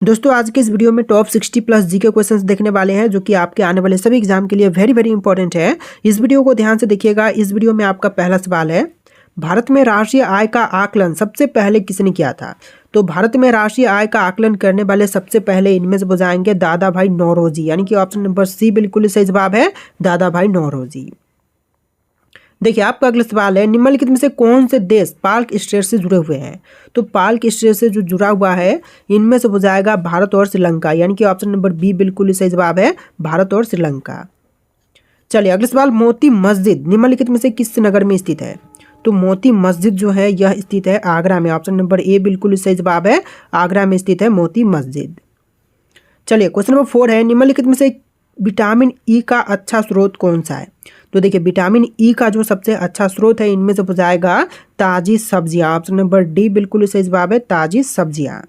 दोस्तों आज के इस वीडियो में टॉप 60 प्लस जीके क्वेश्चंस देखने वाले हैं जो कि आपके आने वाले सभी एग्जाम के लिए वेरी वेरी इंपॉर्टेंट है। इस वीडियो को ध्यान से देखिएगा। इस वीडियो में आपका पहला सवाल है, भारत में राष्ट्रीय आय का आकलन सबसे पहले किसने किया था? तो भारत में राष्ट्रीय आय का आकलन करने वाले सबसे पहले इनमें से बुझाएंगे दादा भाई नौरोजी, यानी कि ऑप्शन नंबर सी बिल्कुल सही जवाब है, दादा भाई नौरोजी। देखिए आपका अगला सवाल है, निम्नलिखित में से कौन से देश पार्क स्टेट से जुड़े हुए हैं? तो पार्क स्टेट से जो जुड़ा हुआ है इनमें से हो जाएगा भारत और श्रीलंका, यानी कि ऑप्शन नंबर बी बिल्कुल सही जवाब है, भारत और श्रीलंका। चलिए अगला सवाल, मोती मस्जिद निम्नलिखित में से किस नगर में स्थित है? तो मोती मस्जिद जो है यह स्थित है आगरा में, ऑप्शन नंबर ए बिल्कुल सही जवाब है, आगरा में स्थित है मोती मस्जिद। चलिए क्वेश्चन नंबर 4 है, निम्नलिखित में से विटामिन ई का अच्छा स्रोत कौन सा है? तो देखिए विटामिन ई का जो सबसे अच्छा स्रोत है इनमें से हो जाएगा ताजी सब्जियां, ऑप्शन नंबर डी बिल्कुल सही जवाब है, ताजी सब्जियां।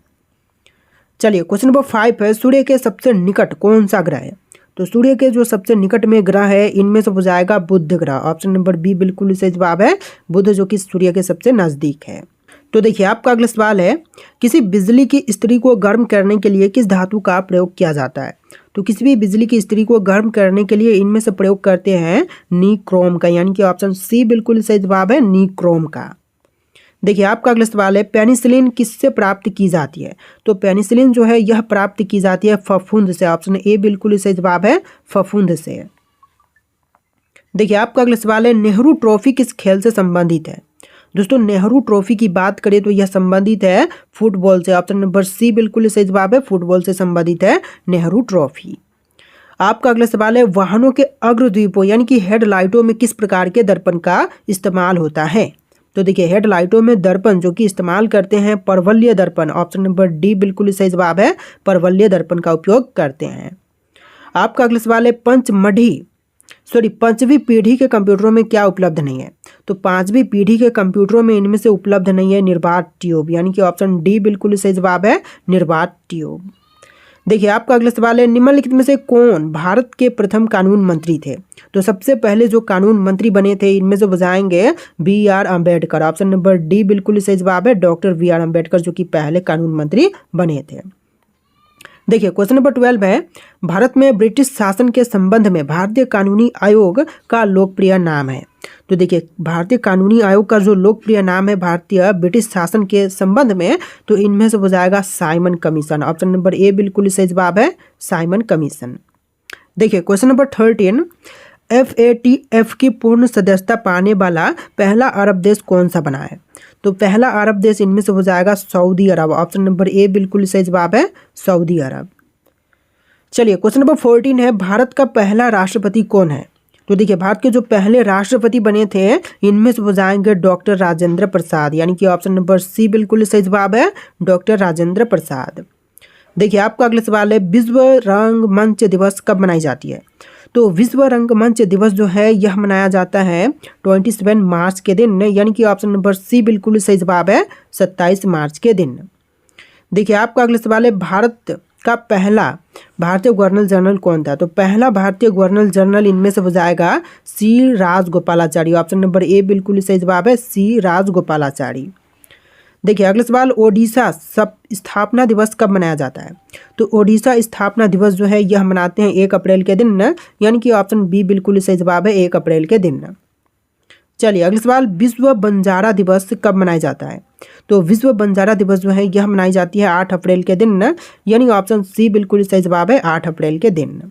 चलिए क्वेश्चन नंबर 5 है, सूर्य के सबसे निकट कौन सा ग्रह है? तो सूर्य के जो सबसे निकट में ग्रह है इनमें से हो जाएगा बुध ग्रह, ऑप्शन नंबर बी बिल्कुल सही जवाब है, बुध जो कि सूर्य के सबसे नजदीक है। तो देखिए आपका अगला सवाल है, किसी बिजली की इस्त्री को गर्म करने के लिए किस धातु का प्रयोग किया जाता है? तो किसी भी बिजली की इस्त्री को गर्म करने के लिए इनमें से प्रयोग करते हैं निक्रोम का, यानी कि ऑप्शन सी बिल्कुल सही जवाब है, निक्रोम का। देखिए आपका अगला सवाल है, पेनिसिलिन किससे प्राप्त की जाती है? तो पेनिसिलिन जो है यह प्राप्त की जाती है फफूंद से, ऑप्शन ए बिल्कुल सही जवाब है, फफूंद से। देखिए आपका अगला सवाल है, नेहरू ट्रॉफी किस खेल से संबंधित है? दोस्तों नेहरू ट्रॉफी की बात करें तो यह संबंधित है फुटबॉल से, ऑप्शन नंबर सी बिल्कुल सही जवाब है, फुटबॉल से संबंधित है नेहरू ट्रॉफी। आपका अगला सवाल है, वाहनों के अग्रद्वीपों यानी कि हेडलाइटों में किस प्रकार के दर्पण का इस्तेमाल होता है? तो देखिए हेडलाइटों में दर्पण जो कि इस्तेमाल करते हैं परवलय दर्पण, ऑप्शन नंबर डी बिल्कुल सही जवाब है, परवलय दर्पण का उपयोग करते हैं। आपका अगला सवाल है, पांचवी पीढ़ी के कंप्यूटरों में क्या उपलब्ध नहीं है? तो पांचवी पीढ़ी के कंप्यूटरों में इनमें से उपलब्ध नहीं है निर्बात ट्यूब, यानी कि ऑप्शन डी बिल्कुल सही जवाब है, निर्बात ट्यूब। देखिए आपका अगला सवाल है, निम्नलिखित में से कौन भारत के प्रथम कानून मंत्री थे? तो सबसे पहले जो कानून मंत्री बने थे इनमें से बुझाएंगे B R Ambedkar, option number D बिल्कुल सही जवाब है, डॉक्टर बी आर अम्बेडकर जो कि पहले कानून मंत्री बने थे। देखिए क्वेश्चन नंबर 12 है, भारत में ब्रिटिश शासन के संबंध में भारतीय कानूनी आयोग का लोकप्रिय नाम है? तो देखिए भारतीय कानूनी आयोग का जो लोकप्रिय नाम है भारतीय ब्रिटिश शासन के संबंध में, तो इनमें से हो जाएगा Simon commission, option number A बिल्कुल सही जवाब है, साइमन कमीशन। देखिए क्वेश्चन नंबर 13, FATF की पूर्ण सदस्यता पाने वाला पहला अरब देश कौन सा बना है? तो पहला अरब देश इनमें से हो जाएगा Saudi Arab, option number A बिल्कुल सही जवाब है, सऊदी अरब। चलिए क्वेश्चन नंबर 14 है, भारत का पहला राष्ट्रपति कौन है? तो देखिए भारत के जो पहले राष्ट्रपति बने थे इनमें से हो जाएंगे डॉक्टर राजेंद्र प्रसाद, यानी कि ऑप्शन नंबर सी बिल्कुल सही जवाब है, डॉक्टर राजेंद्र प्रसाद। देखिए आपका अगला सवाल है, विश्व रंगमंच दिवस कब मनाई जाती है? तो विश्व रंगमंच दिवस जो है यह मनाया जाता है 27 मार्च के दिन, यानी कि ऑप्शन नंबर सी बिल्कुल सही जवाब है, 27 मार्च के दिन। देखिए आपका अगला सवाल है, भारत का पहला भारतीय गवर्नर जनरल कौन था? तो पहला भारतीय गवर्नर जनरल इनमें से हो जाएगा सी राजगोपालाचारी, ऑप्शन नंबर ए बिल्कुल सही जवाब है, सी राजगोपालाचारी। देखिए अगला सवाल, ओडिशा सब स्थापना दिवस कब मनाया जाता है? तो ओडिशा स्थापना दिवस जो है यह मनाते हैं 1 अप्रैल के दिन, यानी कि ऑप्शन बी बिल्कुल सही जवाब है, 1 अप्रैल के दिन। चलिए अगला सवाल, विश्व बंजारा दिवस कब मनाया जाता है? तो विश्व बंजारा दिवस जो है यह मनाई जाती है 8 अप्रैल के दिन, यानी ऑप्शन सी बिल्कुल सही जवाब है, 8 अप्रैल के दिन।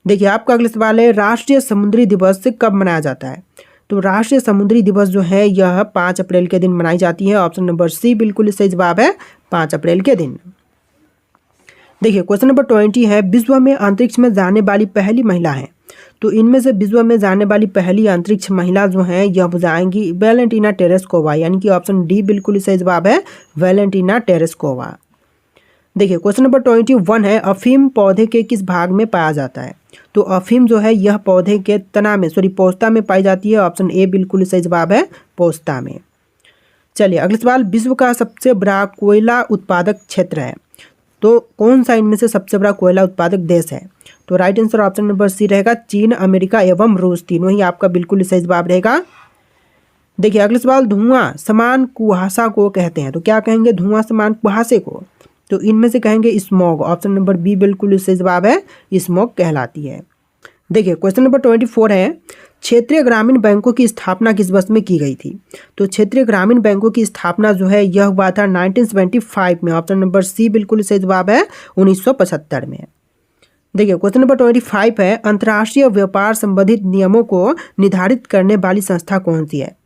देखिए आपका अगला सवाल है, राष्ट्रीय समुद्री दिवस कब मनाया जाता है? तो राष्ट्रीय समुद्री दिवस जो है यह 5 अप्रैल के दिन मनाई जाती है, ऑप्शन नंबर सी बिल्कुल सही जवाब है, 5 अप्रैल के दिन। देखिए क्वेश्चन नंबर 20 है, विश्व में अंतरिक्ष में जाने वाली पहली महिला है? तो इनमें से विश्व में जाने वाली पहली अंतरिक्ष महिला जो है यह हो जाएंगी वैलेंटीना टेरेस्कोवा, यानी कि ऑप्शन डी बिल्कुल सही जवाब है, वैलेंटीना टेरेस्कोवा। देखिए क्वेश्चन नंबर 21 है, अफीम पौधे के किस भाग में पाया जाता है? तो अफीम जो है यह पौधे के तना में पोस्ता में पाई जाती है, ऑप्शन ए बिल्कुल सही जवाब है, पोस्ता में। चलिए अगला सवाल, विश्व का सबसे बड़ा कोयला उत्पादक क्षेत्र है? तो कौन सा इनमें से सबसे बड़ा कोयला उत्पादक देश है? तो right answer option number C रहेगा, चीन, अमेरिका एवं रूस, तीनों ही आपका बिल्कुल सही जवाब रहेगा। देखिए अगला सवाल, धुआं समान कुहासा को कहते हैं? तो क्या कहेंगे धुआं समान कुहासे को? तो इनमें से कहेंगे स्मॉग, ऑप्शन नंबर बी बिल्कुल सही जवाब है, स्मॉग कहलाती है। देखिए क्वेश्चन नंबर 24 है, क्षेत्रीय ग्रामीण बैंकों की स्थापना किस वर्ष में की गई थी? तो क्षेत्रीय ग्रामीण बैंकों की स्थापना जो है यह हुआ था 1975 में, ऑप्शन नंबर सी बिल्कुल सही जवाब है, 1975 में। देखिए क्वेश्चन नंबर 25 है, अंतर्राष्ट्रीय व्यापार संबंधित नियमों को निर्धारित करने वाली संस्था कौन सी है?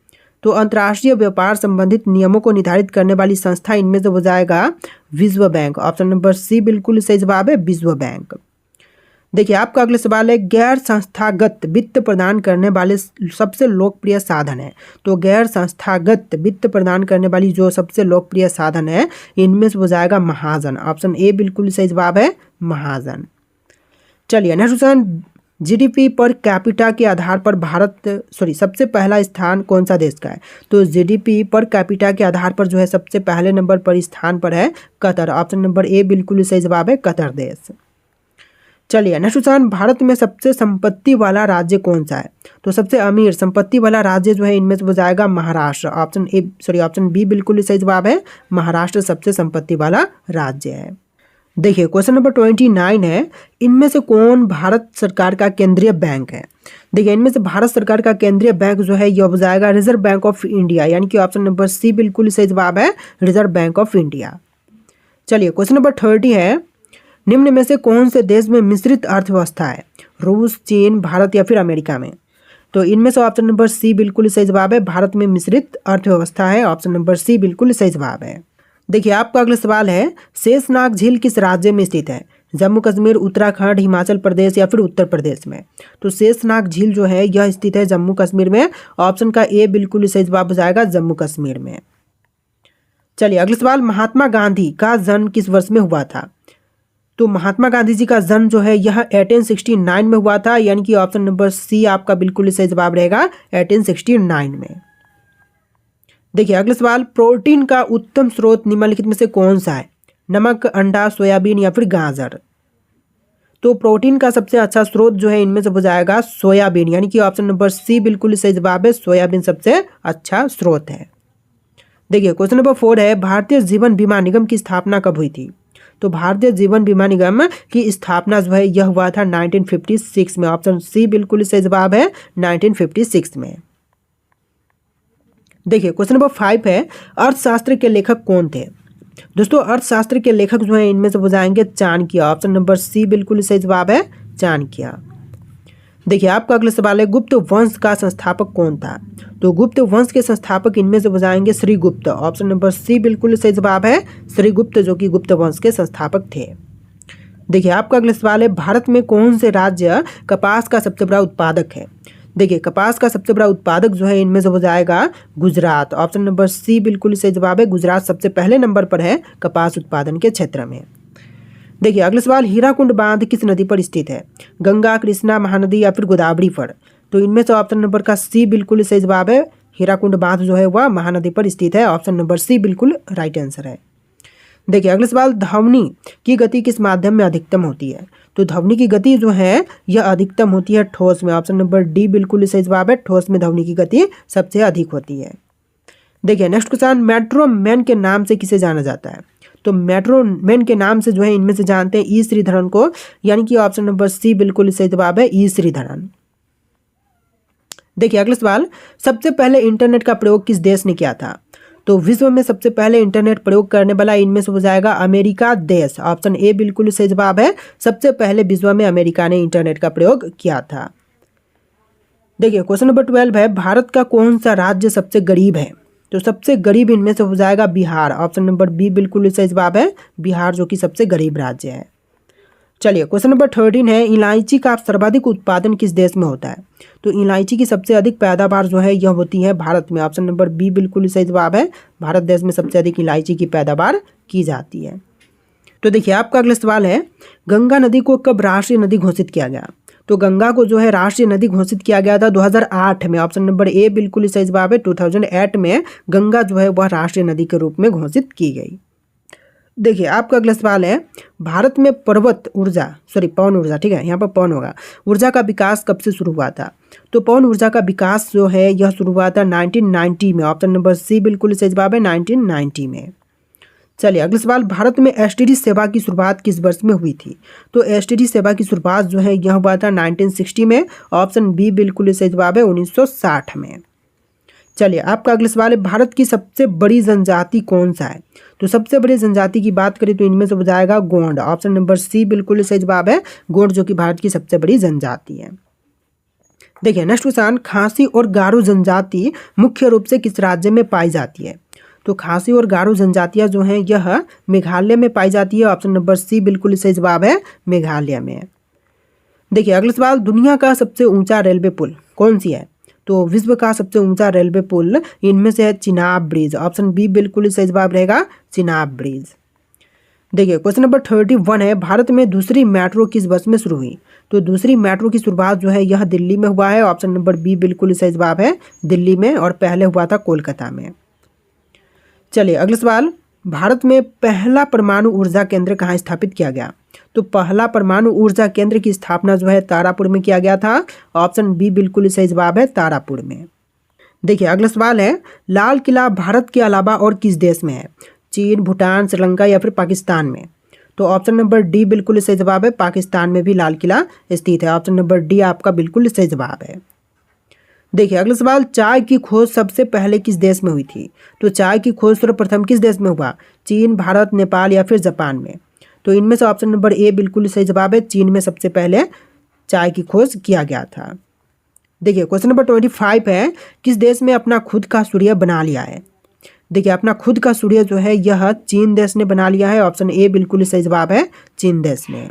तो अंतर्राष्ट्रीय व्यापार संबंधित नियमों को निर्धारित करने वाली संस्था इनमें से हो जाएगा विश्व बैंक, ऑप्शन नंबर सी बिल्कुल सही जवाब है, विश्व बैंक। देखिए आपका अगला सवाल है, गैर संस्थागत वित्त प्रदान करने वाले सबसे लोकप्रिय साधन है। तो गैर संस्थागत वित्त प्रदान करने वाली जो सबसे लोकप्रिय साधन है इनमें से हो जाएगा महाजन, ऑप्शन ए बिल्कुल सही जवाब है, महाजन। चलिए next question, GDP per capita के आधार पर सबसे पहला स्थान कौन सा देश का है? तो जीडीपी पर कैपिटा के आधार पर जो है सबसे पहले नंबर पर स्थान पर है कतर, ऑप्शन नंबर ए बिल्कुल सही जवाब है, कतर देश। चलिए नेक्स्ट क्वेश्चन, भारत में सबसे संपत्ति वाला राज्य कौन सा है? तो सबसे अमीर संपत्ति वाला राज्य जो है इनमें से हो जाएगा महाराष्ट्र, ऑप्शन बी बिल्कुल सही जवाब है, महाराष्ट्र सबसे संपत्ति वाला राज्य है। देखिए क्वेश्चन नंबर 29 है, इनमें से कौन भारत सरकार का केंद्रीय बैंक है? देखिए इनमें से भारत सरकार का केंद्रीय बैंक जो है यह हो जाएगा रिजर्व बैंक ऑफ इंडिया, यानी कि ऑप्शन नंबर सी बिल्कुल सही जवाब है, रिजर्व बैंक ऑफ इंडिया। चलिए क्वेश्चन नंबर 30 है, निम्न में से कौन से देश में मिश्रित अर्थव्यवस्था है? रूस, चीन, भारत या फिर अमेरिका में? तो इनमें से ऑप्शन नंबर सी बिल्कुल सही जवाब है, भारत में मिश्रित अर्थव्यवस्था है, ऑप्शन नंबर सी बिल्कुल सही जवाब है। देखिए आपका अगला सवाल है, शेषनाग झील किस राज्य में स्थित है? जम्मू कश्मीर, उत्तराखंड, हिमाचल प्रदेश या फिर उत्तर प्रदेश में? तो शेषनाग झील जो है यह स्थित है जम्मू कश्मीर में, ऑप्शन का ए बिल्कुल सही जवाब हो जाएगा, जम्मू कश्मीर में। चलिए अगला सवाल, महात्मा गांधी का जन्म किस वर्ष में हुआ था? तो महात्मा गांधी जी का जन्म जो है यह 1869 में हुआ था, यानी कि ऑप्शन नंबर सी आपका बिल्कुल सही जवाब रहेगा, 1869 में। देखिए अगला सवाल, प्रोटीन का उत्तम स्रोत निम्नलिखित में से कौन सा है? नमक, अंडा, सोयाबीन या फिर गाजर? तो प्रोटीन का सबसे अच्छा स्रोत जो है इनमें से हो जाएगा सोयाबीन, यानी कि ऑप्शन नंबर सी बिल्कुल सही जवाब है, सोयाबीन सबसे अच्छा स्रोत है। देखिए क्वेश्चन नंबर 4 है, भारतीय जीवन बीमा निगम की स्थापना कब हुई थी? तो भारतीय जीवन बीमा निगम की स्थापना जो है यह हुआ था 1956 में, ऑप्शन सी बिल्कुल सही जवाब है, 1956 में। देखिए क्वेश्चन नंबर 5 है, अर्थशास्त्र के लेखक कौन थे? दोस्तों अर्थशास्त्र के लेखक जो है इनमें से हो जाएंगे चाणक्य, ऑप्शन नंबर सी बिल्कुल सही जवाब है, चाणक्य। देखिए आपका अगला सवाल है, गुप्त वंश का संस्थापक कौन था? तो गुप्त वंश के संस्थापक इनमें से हो जाएंगे श्रीगुप्त, ऑप्शन नंबर सी बिल्कुल सही जवाब है, श्रीगुप्त जो कि गुप्त वंश के संस्थापक थे। देखिए आपका अगला सवाल है, भारत में कौन से राज्य कपास का सबसे बड़ा उत्पादक है? देखिए कपास का सबसे बड़ा उत्पादक जो है इनमें से हो जाएगा गुजरात, ऑप्शन नंबर सी बिल्कुल सही जवाब है, गुजरात सबसे पहले नंबर पर है कपास उत्पादन के क्षेत्र में। देखिए अगला सवाल, हीराकुंड बांध किस नदी पर स्थित है? गंगा, कृष्णा, महानदी या फिर गोदावरी पर? तो इनमें से ऑप्शन नंबर का सी बिल्कुल सही जवाब है, हीराकुंड बांध जो है वह महानदी पर स्थित है, ऑप्शन नंबर सी बिल्कुल राइट आंसर है। देखिए अगला सवाल, ध्वनि की गति किस माध्यम में अधिकतम होती है? तो ध्वनि की गति जो है यह अधिकतम होती है ठोस में, ऑप्शन नंबर डी बिल्कुल सही जवाब है, ठोस में ध्वनि की गति सबसे अधिक होती है। देखिए नेक्स्ट क्वेश्चन, मेट्रो मैन के नाम से किसे जाना जाता है? तो मेट्रो मैन के नाम से जो है इनमें से जानते हैं ई श्रीधरन को, यानी कि ऑप्शन नंबर सी बिल्कुल सही जवाब है, ई श्रीधरन। देखिए अगला सवाल, सबसे पहले इंटरनेट का प्रयोग किस देश ने किया था? तो विश्व में सबसे पहले इंटरनेट प्रयोग करने वाला इनमें से हो जाएगा अमेरिका देश, ऑप्शन ए बिल्कुल सही जवाब है, सबसे पहले विश्व में अमेरिका ने इंटरनेट का प्रयोग किया था। देखिए क्वेश्चन नंबर 12 है, भारत का कौन सा राज्य सबसे गरीब है? तो सबसे गरीब इनमें से हो जाएगा बिहार, ऑप्शन नंबर बी बिल्कुल सही जवाब है, बिहार जो कि सबसे गरीब राज्य है। चलिए क्वेश्चन नंबर 13 है, इलायची का सर्वाधिक उत्पादन किस देश में होता है? तो इलायची की सबसे अधिक पैदावार जो है यह होती है भारत में, ऑप्शन नंबर बी बिल्कुल सही जवाब है, भारत देश में सबसे अधिक इलायची की पैदावार की जाती है। तो देखिए आपका अगला सवाल है, गंगा नदी को कब राष्ट्रीय नदी घोषित किया गया? तो गंगा को जो है राष्ट्रीय नदी घोषित किया गया था 2008 में, ऑप्शन नंबर ए बिल्कुल सही जवाब है, 2008 में गंगा जो है वह राष्ट्रीय नदी के रूप में घोषित की गई। देखिए आपका अगला सवाल है, भारत में पवन ऊर्जा, ठीक है यहाँ पर पवन होगा, ऊर्जा का विकास कब से शुरू हुआ था? तो पवन ऊर्जा का विकास जो है यह शुरू हुआ था 1990 में, ऑप्शन नंबर सी बिल्कुल सही जवाब है, 1990 में। चलिए अगला सवाल, भारत में एसटीडी सेवा की शुरुआत किस वर्ष में हुई थी? तो एसटीडी सेवा की शुरुआत जो है यह हुआ था 1960 में। ऑप्शन बी बिल्कुल सही जवाब है 1960 में। चलिए आपका अगला सवाल है, भारत की सबसे बड़ी जनजाति कौन सा है? तो सबसे बड़ी जनजाति की बात करें तो इनमें से हो जाएगा गोंड। ऑप्शन नंबर सी बिल्कुल सही जवाब है गोंड, जो कि भारत की सबसे बड़ी जनजाति है। देखिए नेक्स्ट क्वेश्चन, खासी और गारो जनजाति मुख्य रूप से किस राज्य में पाई जाती है? तो खासी और गारो जनजातियां जो हैं यह मेघालय में पाई जाती है। ऑप्शन नंबर सी बिल्कुल सही जवाब है मेघालय में। देखिए अगला सवाल, दुनिया का सबसे ऊंचा रेलवे पुल कौन सी है? तो विश्व का सबसे ऊंचा रेलवे पुल इनमें से है चिनाब ब्रिज। ऑप्शन बी बिल्कुल सही जवाब रहेगा चिनाब ब्रिज। देखिए क्वेश्चन नंबर 31 है, भारत में दूसरी मेट्रो किस वर्ष में शुरू हुई? तो दूसरी मेट्रो की शुरुआत जो है यह दिल्ली में हुआ है। ऑप्शन नंबर बी बिल्कुल सही जवाब है दिल्ली में, और पहले हुआ था कोलकाता में। चलिए अगला सवाल, भारत में पहला परमाणु ऊर्जा केंद्र कहाँ स्थापित किया गया? तो पहला परमाणु ऊर्जा केंद्र की स्थापना जो है तारापुर में किया गया था। ऑप्शन बी बिल्कुल सही जवाब है तारापुर में। देखिए अगला सवाल है, लाल किला भारत के अलावा और किस देश में है? चीन, भूटान, श्रीलंका या फिर पाकिस्तान में? तो ऑप्शन नंबर डी बिल्कुल सही जवाब है, पाकिस्तान में भी लाल किला स्थित है। ऑप्शन नंबर डी आपका बिल्कुल सही जवाब है। देखिए अगला सवाल, चाय की खोज सबसे पहले किस देश में हुई थी? तो चाय की खोज सर्वप्रथम किस देश में हुआ? चीन, भारत, नेपाल या फिर जापान में? तो इनमें से ऑप्शन नंबर ए बिल्कुल सही जवाब है, चीन में सबसे पहले चाय की खोज किया गया था। देखिए क्वेश्चन नंबर 25 है, किस देश में अपना खुद का सूर्य बना लिया है? देखिए अपना खुद का सूर्य जो है यह चीन देश ने बना लिया है। ऑप्शन ए बिल्कुल सही जवाब है चीन देश ने।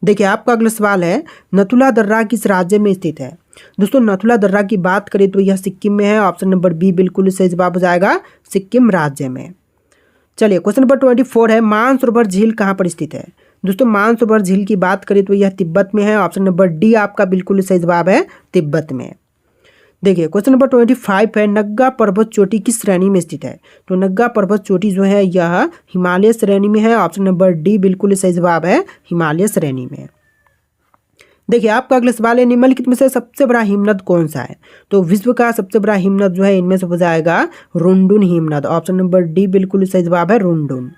देखिए आपका अगला सवाल है, नथुला दर्रा किस राज्य में स्थित है? दोस्तों नथुला दर्रा की बात करें तो यह सिक्किम में है। ऑप्शन नंबर बी बिल्कुल सही जवाब हो जाएगा सिक्किम राज्य में। चलिए क्वेश्चन नंबर 24 है, मानसरोवर झील कहाँ पर स्थित है? दोस्तों मानसरोवर झील की बात करें तो यह तिब्बत में है। ऑप्शन नंबर डी आपका बिल्कुल सही जवाब है तिब्बत में। देखिए क्वेश्चन नंबर 25 है, नग्गा पर्वत चोटी किस श्रेणी में स्थित है? तो नग्गा पर्वत चोटी जो है यह हिमालय श्रेणी में है। ऑप्शन नंबर डी बिल्कुल सही जवाब है हिमालय श्रेणी में। देखिए आपका अगला सवाल है, निम्नलिखित में से सबसे बड़ा हिमनद कौन सा है? तो विश्व का सबसे बड़ा हिमनद जो है इनमें से हो जाएगा रुंडुन हिमनद। ऑप्शन नंबर डी बिल्कुल सही जवाब है रुंडुन।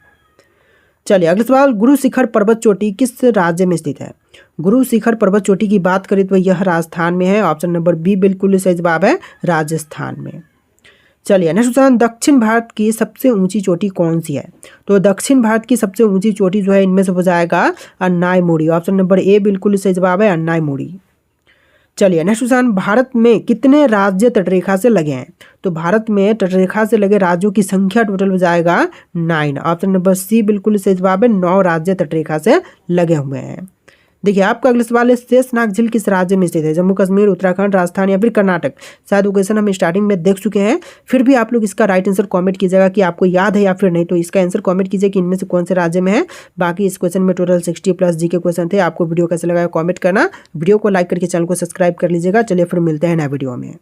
चलिए अगला सवाल, गुरु शिखर पर्वत चोटी किस राज्य में स्थित है? गुरु शिखर पर्वत चोटी की बात करें तो यह राजस्थान में है। ऑप्शन नंबर बी बिल्कुल सही जवाब है राजस्थान में। चलिए नेक्स्ट क्वेश्चन, दक्षिण भारत की सबसे ऊंची चोटी कौन सी है? तो दक्षिण भारत की सबसे ऊंची चोटी जो है इनमें से हो जाएगा अन्नाईमुड़ी। ऑप्शन नंबर ए बिल्कुल सही जवाब है अन्नाईमुड़ी। चलिए नेक्स्ट क्वेश्चन, भारत में कितने राज्य तटरेखा से लगे हैं? तो भारत में तटरेखा से लगे राज्यों की संख्या टोटल हो जाएगा 9। ऑप्शन नंबर सी बिल्कुल सही जवाब है 9 राज्य तटरेखा से लगे हुए हैं। देखिए आपका अगला सवाल है, शेषनाग झील किस राज्य में स्थित है? जम्मू कश्मीर, उत्तराखंड, राजस्थान या फिर कर्नाटक? शायद वो क्वेश्चन हम स्टार्टिंग में देख चुके हैं, फिर भी आप लोग इसका राइट आंसर कमेंट कीजिएगा कि आपको याद है या फिर नहीं। तो इसका आंसर कमेंट कीजिए कि इनमें से कौन से राज्य में है। बाकी इस क्वेश्चन में टोटल 60+ जी के क्वेश्चन थे। आपको वीडियो कैसे लगा कमेंट करना, वीडियो को लाइक करके चैनल को सब्सक्राइब कर लीजिएगा। चलिए फिर मिलते हैं नए वीडियो में।